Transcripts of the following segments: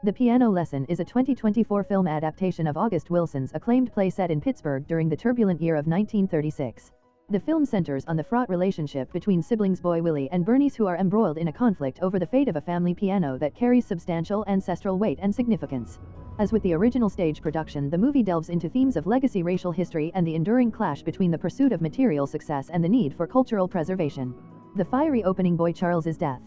The Piano Lesson is a 2024 film adaptation of August Wilson's acclaimed play set in Pittsburgh during the turbulent year of 1936. The film centers on the fraught relationship between siblings Boy Willie and Bernice, who are embroiled in a conflict over the fate of a family piano that carries substantial ancestral weight and significance. As with the original stage production, the movie delves into themes of legacy, racial history, and the enduring clash between the pursuit of material success and the need for cultural preservation. The fiery opening, Boy Charles's death.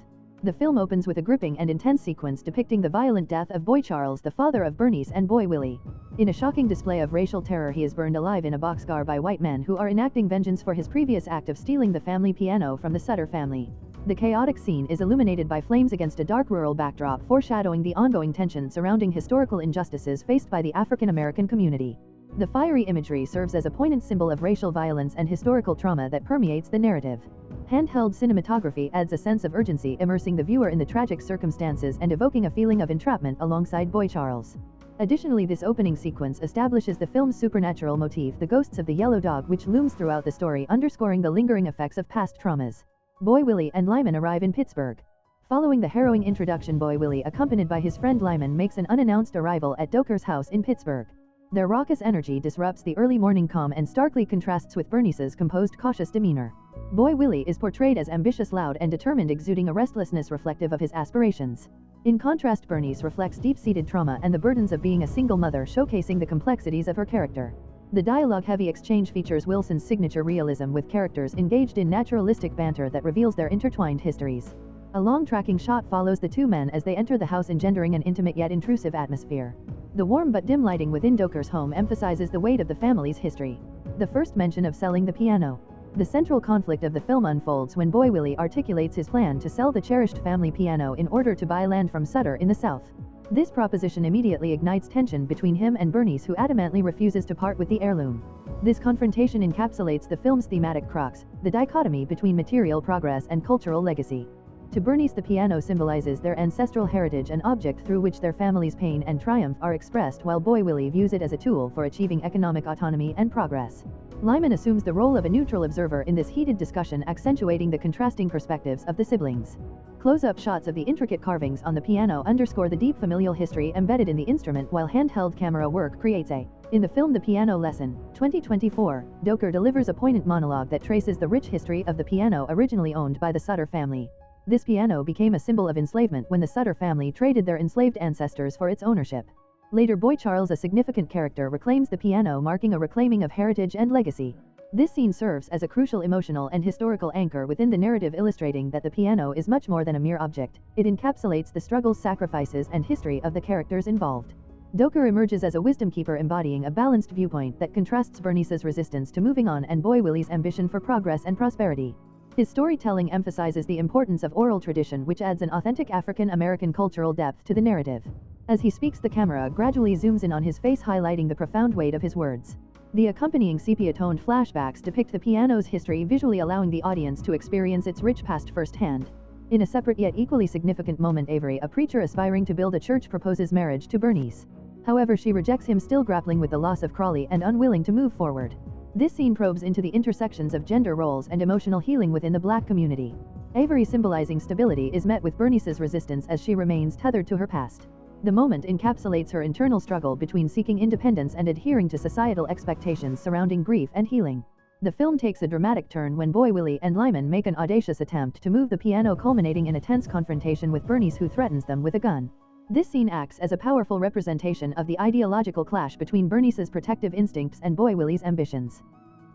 The film opens with a gripping and intense sequence depicting the violent death of Boy Charles, the father of Bernice and Boy Willie. In a shocking display of racial terror, he is burned alive in a boxcar by white men who are enacting vengeance for his previous act of stealing the family piano from the Sutter family. The chaotic scene is illuminated by flames against a dark rural backdrop, foreshadowing the ongoing tension surrounding historical injustices faced by the African American community. The fiery imagery serves as a poignant symbol of racial violence and historical trauma that permeates the narrative. Handheld cinematography adds a sense of urgency, immersing the viewer in the tragic circumstances and evoking a feeling of entrapment alongside Boy Charles. Additionally, this opening sequence establishes the film's supernatural motif, the ghosts of the yellow dog, which looms throughout the story, underscoring the lingering effects of past traumas. Boy Willie and Lyman arrive in Pittsburgh. Following the harrowing introduction, Boy Willie, accompanied by his friend Lyman, makes an unannounced arrival at Doker's house in Pittsburgh. Their raucous energy disrupts the early morning calm and starkly contrasts with Bernice's composed, cautious demeanor. Boy Willie is portrayed as ambitious, loud, and determined, exuding a restlessness reflective of his aspirations. In contrast, Bernice reflects deep-seated trauma and the burdens of being a single mother, showcasing the complexities of her character. The dialogue-heavy exchange features Wilson's signature realism, with characters engaged in naturalistic banter that reveals their intertwined histories. A long tracking shot follows the two men as they enter the house, engendering an intimate yet intrusive atmosphere. The warm but dim lighting within Doker's home emphasizes the weight of the family's history. The first mention of selling the piano. The central conflict of the film unfolds when Boy Willie articulates his plan to sell the cherished family piano in order to buy land from Sutter in the South. This proposition immediately ignites tension between him and Bernice, who adamantly refuses to part with the heirloom. This confrontation encapsulates the film's thematic crux, the dichotomy between material progress and cultural legacy. To Bernice, the piano symbolizes their ancestral heritage, an object through which their family's pain and triumph are expressed, while Boy Willie views it as a tool for achieving economic autonomy and progress. Lyman assumes the role of a neutral observer in this heated discussion, accentuating the contrasting perspectives of the siblings. Close-up shots of the intricate carvings on the piano underscore the deep familial history embedded in the instrument, while handheld camera work creates a In the film The Piano Lesson, 2024, Doker delivers a poignant monologue that traces the rich history of the piano originally owned by the Sutter family. This piano became a symbol of enslavement when the Sutter family traded their enslaved ancestors for its ownership. Later, Boy Charles, a significant character, reclaims the piano, marking a reclaiming of heritage and legacy. This scene serves as a crucial emotional and historical anchor within the narrative, illustrating that the piano is much more than a mere object. It encapsulates the struggles, sacrifices, and history of the characters involved. Doker emerges as a wisdom keeper, embodying a balanced viewpoint that contrasts Bernice's resistance to moving on and Boy Willie's ambition for progress and prosperity. His storytelling emphasizes the importance of oral tradition, which adds an authentic African American cultural depth to the narrative. As he speaks, the camera gradually zooms in on his face, highlighting the profound weight of his words. The accompanying sepia-toned flashbacks depict the piano's history, visually allowing the audience to experience its rich past firsthand. In a separate yet equally significant moment, Avery, a preacher aspiring to build a church, proposes marriage to Bernice. However, she rejects him, still grappling with the loss of Crawley and unwilling to move forward. This scene probes into the intersections of gender roles and emotional healing within the Black community. Avery, symbolizing stability, is met with Bernice's resistance as she remains tethered to her past. The moment encapsulates her internal struggle between seeking independence and adhering to societal expectations surrounding grief and healing. The film takes a dramatic turn when Boy Willie and Lyman make an audacious attempt to move the piano, culminating in a tense confrontation with Bernice, who threatens them with a gun. This scene acts as a powerful representation of the ideological clash between Bernice's protective instincts and Boy Willie's ambitions.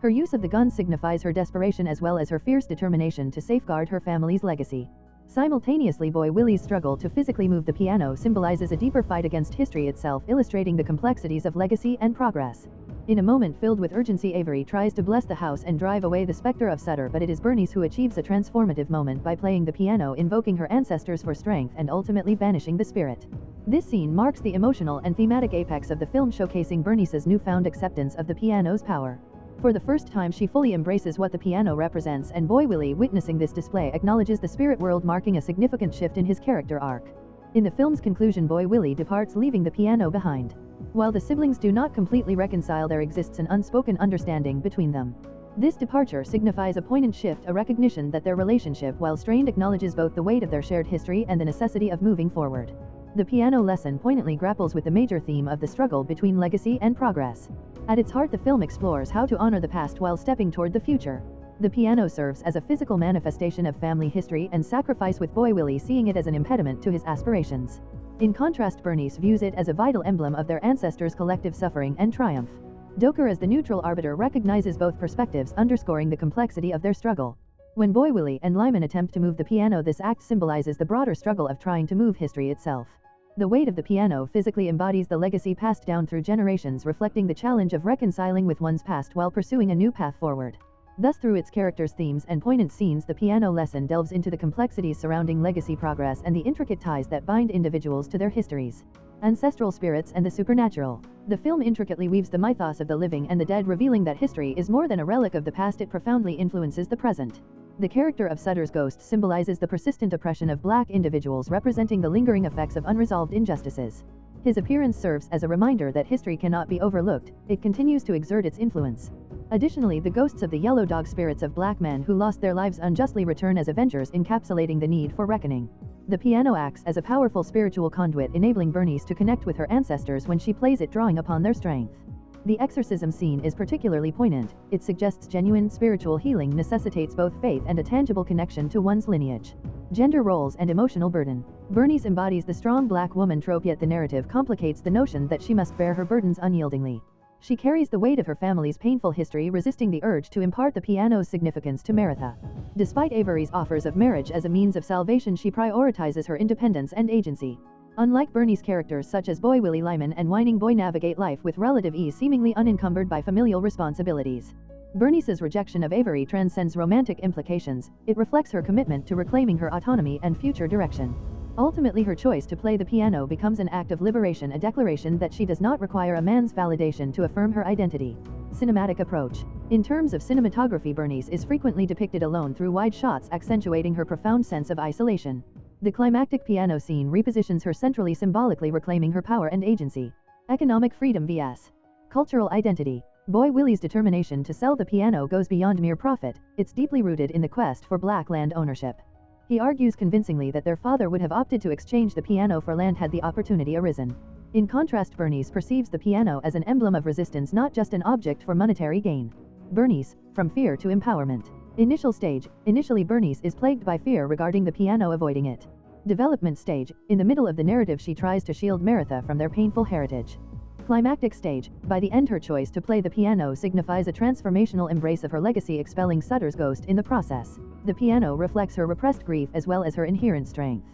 Her use of the gun signifies her desperation as well as her fierce determination to safeguard her family's legacy. Simultaneously, Boy Willie's struggle to physically move the piano symbolizes a deeper fight against history itself, illustrating the complexities of legacy and progress. In a moment filled with urgency, Avery tries to bless the house and drive away the specter of Sutter, but it is Bernice who achieves a transformative moment by playing the piano, invoking her ancestors for strength and ultimately banishing the spirit. This scene marks the emotional and thematic apex of the film, showcasing Bernice's newfound acceptance of the piano's power. For the first time, she fully embraces what the piano represents, and Boy Willie, witnessing this display, acknowledges the spirit world, marking a significant shift in his character arc. In the film's conclusion, Boy Willie departs, leaving the piano behind. While the siblings do not completely reconcile, there exists an unspoken understanding between them. This departure signifies a poignant shift, a recognition that their relationship, while strained, acknowledges both the weight of their shared history and the necessity of moving forward. The piano lesson poignantly grapples with the major theme of the struggle between legacy and progress. At its heart, the film explores how to honor the past while stepping toward the future. The piano serves as a physical manifestation of family history and sacrifice, with Boy Willie seeing it as an impediment to his aspirations. In contrast, Bernice views it as a vital emblem of their ancestors' collective suffering and triumph. Doker, as the neutral arbiter, recognizes both perspectives, underscoring the complexity of their struggle. When Boy Willie and Lyman attempt to move the piano, this act symbolizes the broader struggle of trying to move history itself. The weight of the piano physically embodies the legacy passed down through generations, reflecting the challenge of reconciling with one's past while pursuing a new path forward. Thus, through its characters, themes, and poignant scenes, the piano lesson delves into the complexities surrounding legacy, progress, and the intricate ties that bind individuals to their histories. Ancestral spirits and the supernatural. The film intricately weaves the mythos of the living and the dead, revealing that history is more than a relic of the past, it profoundly influences the present. The character of Sutter's ghost symbolizes the persistent oppression of black individuals, representing the lingering effects of unresolved injustices. His appearance serves as a reminder that history cannot be overlooked, it continues to exert its influence. Additionally, the ghosts of the yellow dog, spirits of black men who lost their lives unjustly, return as avengers, encapsulating the need for reckoning. The piano acts as a powerful spiritual conduit, enabling Bernice to connect with her ancestors when she plays it, drawing upon their strength. The exorcism scene is particularly poignant. It suggests genuine spiritual healing, necessitates both faith and a tangible connection to one's lineage. Gender roles and emotional burden. Bernice embodies the strong black woman trope, yet the narrative complicates the notion that she must bear her burdens unyieldingly. She carries the weight of her family's painful history, resisting the urge to impart the piano's significance to Meritha. Despite Avery's offers of marriage as a means of salvation, she prioritizes her independence and agency. Unlike Bernice, characters such as Boy Willie, Lyman, and Whining Boy navigate life with relative ease, seemingly unencumbered by familial responsibilities. Bernice's rejection of Avery transcends romantic implications. It reflects her commitment to reclaiming her autonomy and future direction. Ultimately, her choice to play the piano becomes an act of liberation, a declaration that she does not require a man's validation to affirm her identity. Cinematic approach. In terms of cinematography, Bernice is frequently depicted alone through wide shots, accentuating her profound sense of isolation. The climactic piano scene repositions her centrally, symbolically reclaiming her power and agency. Economic freedom vs. cultural identity. Boy Willie's determination to sell the piano goes beyond mere profit, it's deeply rooted in the quest for black land ownership. He argues convincingly that their father would have opted to exchange the piano for land had the opportunity arisen. In contrast, Bernice perceives the piano as an emblem of resistance, not just an object for monetary gain. Bernice, from fear to empowerment. Initial stage. Initially, Bernice is plagued by fear regarding the piano, avoiding it. Development stage. In the middle of the narrative, she tries to shield Meritha from their painful heritage. Climactic stage. By the end, her choice to play the piano signifies a transformational embrace of her legacy, expelling Sutter's ghost in the process. The piano reflects her repressed grief as well as her inherent strength.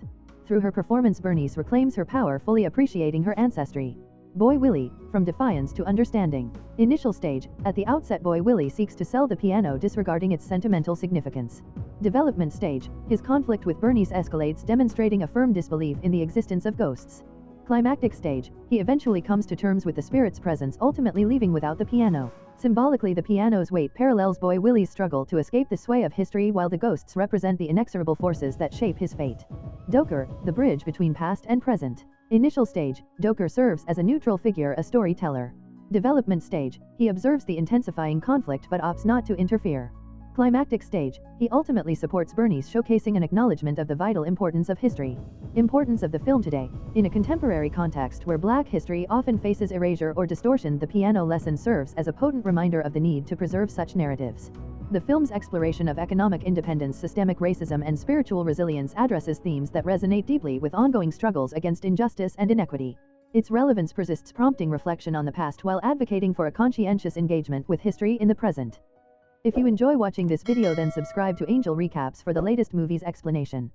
Through her performance, Bernice reclaims her power, fully appreciating her ancestry. Boy Willie, from defiance to understanding. Initial stage. At the outset, Boy Willie seeks to sell the piano, disregarding its sentimental significance. Development stage. His conflict with Bernice escalates, demonstrating a firm disbelief in the existence of ghosts. Climactic stage. He eventually comes to terms with the spirit's presence, ultimately leaving without the piano. Symbolically, the piano's weight parallels Boy Willie's struggle to escape the sway of history, while the ghosts represent the inexorable forces that shape his fate. Doker, the bridge between past and present. Initial stage. Doker serves as a neutral figure, a storyteller. Development stage. He observes the intensifying conflict but opts not to interfere. Climactic stage. He ultimately supports Bernice, showcasing an acknowledgement of the vital importance of history. Importance of the film today. In a contemporary context where black history often faces erasure or distortion, the piano lesson serves as a potent reminder of the need to preserve such narratives. The film's exploration of economic independence, systemic racism, and spiritual resilience addresses themes that resonate deeply with ongoing struggles against injustice and inequity. Its relevance persists, prompting reflection on the past while advocating for a conscientious engagement with history in the present. If you enjoy watching this video, then subscribe to Angel Recaps for the latest movies explanation.